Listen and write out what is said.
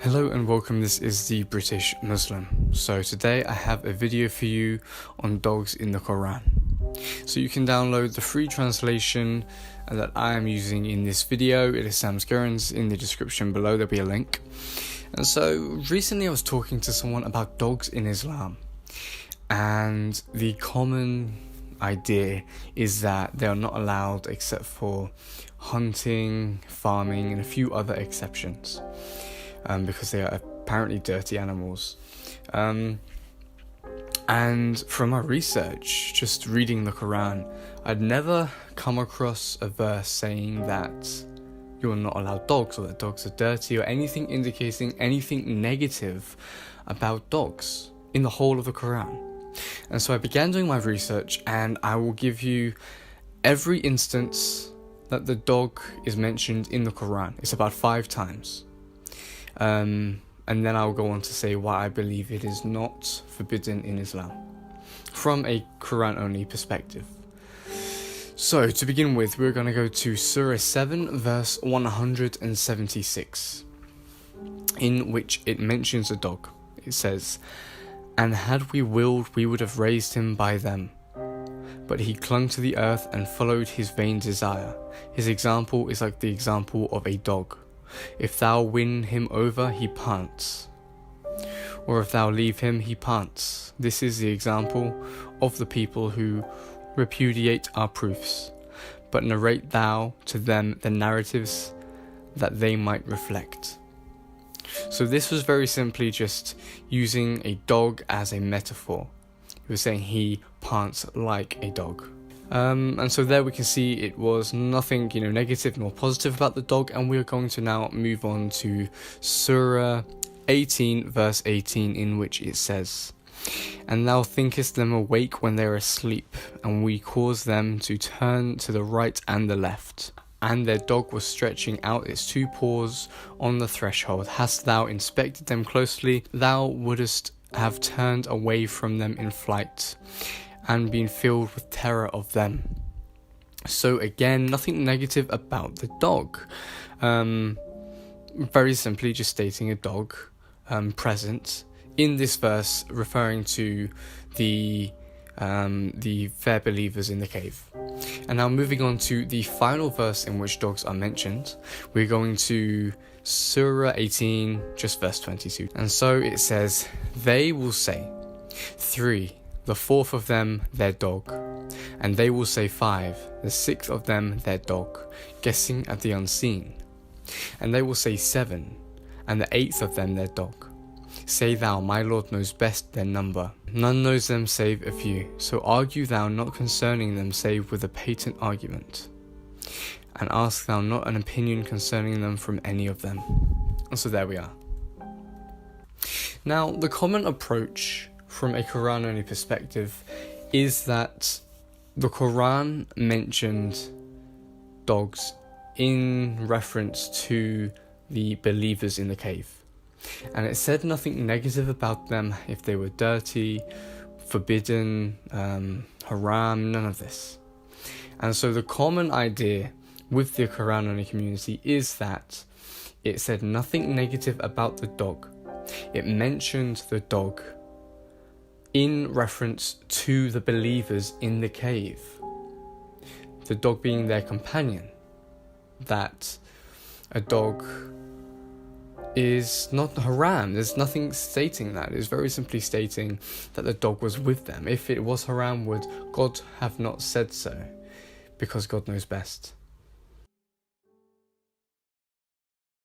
Hello and welcome, this is the British Muslim. So today I have a video for you on dogs in the Quran. So you can download the free translation that I am using in this video. It is Sam's Gurin's in the description below, there'll be a link. And so recently I was talking to someone about dogs in Islam, and the common idea is that they are not allowed except for hunting, farming and a few other exceptions. Because they are apparently dirty animals. And from my research, just reading the Quran, I'd never come across a verse saying that you're not allowed dogs, or that dogs are dirty, or anything indicating anything negative about dogs in the whole of the Quran. And so I began doing my research, and I will give you every instance that the dog is mentioned in the Quran. It's about 5 times. And then I'll go on to say why I believe it is not forbidden in Islam from a Quran only perspective. So to begin with, we're going to go to Surah 7 verse 176, in which it mentions a dog. It says, "And had we willed, we would have raised him by them. But he clung to the earth and followed his vain desire. His example is like the example of a dog. If thou win him over, he pants. Or if thou leave him, he pants. This is the example of the people who repudiate our proofs. But narrate thou to them the narratives that they might reflect." So this was very simply just using a dog as a metaphor. He was saying he pants like a dog. And so there we can see it was nothing, negative nor positive about the dog, and we are going to now move on to Surah 18 verse 18, in which it says, "And thou thinkest them awake when they are asleep, and we cause them to turn to the right and the left. And their dog was stretching out its 2 paws on the threshold. Hast thou inspected them closely, thou wouldest have turned away from them in flight, and been filled with terror of them." So again, nothing negative about the dog. Very simply just stating a dog present in this verse, referring to the fair believers in the cave. And now moving on to the final verse in which dogs are mentioned, we're going to Surah 18, just verse 22. And so it says, "They will say 3, the 4th of them their dog, and they will say 5, the 6th of them their dog, guessing at the unseen. And they will say 7, and the 8th of them their dog. Say thou, my Lord knows best their number. None knows them save a few. So argue thou not concerning them save with a patent argument. And ask thou not an opinion concerning them from any of them." And so there we are. Now, the common approach from a Quran only perspective is that the Quran mentioned dogs in reference to the believers in the cave, and it said nothing negative about them if they were dirty, forbidden, haram, none of this. And so the common idea with the Quran only community is that it said nothing negative about the dog. It mentioned the dog in reference to the believers in the cave, the dog being their companion, that a dog is not haram. There's nothing stating that. It's very simply stating that the dog was with them. If it was haram, would God have not said so? Because God knows best.